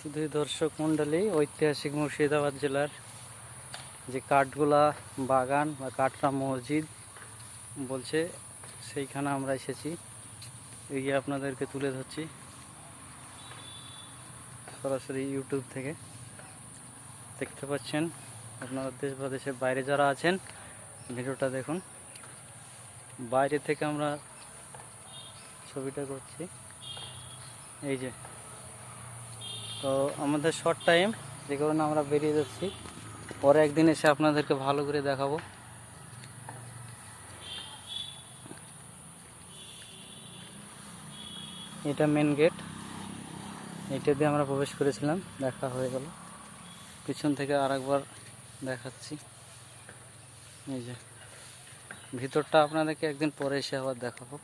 শুধু দর্শক মণ্ডলী, ঐতিহাসিক মুর্শিদাবাদ জেলার যে কাঠগোলা বাগান বা কাঠরা মসজিদ বলছে, সেইখানে আমরা এসেছি। এই আপনাদেরকে তুলে ধরছি সরাসরি ইউটিউব থেকে। দেখতে পাচ্ছেন আপনারা দেশ বা দেশের বাইরে যারা আছেন, ভিডিওটা দেখুন। বাইরে থেকে আমরা ছবিটা করছি। এই যে, তো আমাদের শর্ট টাইম, যে কারণে আমরা বেরিয়ে যাচ্ছি। পরে একদিন এসে আপনাদেরকে ভালো করে দেখাবো। এটা মেন গেট, এটা দিয়ে আমরা প্রবেশ করেছিলাম, দেখা হয়ে গেল। পিছন থেকে আরেকবার দেখাচ্ছি। এই যে ভিতরটা আপনাদেরকে একদিন পরে এসে আবার দেখাবো।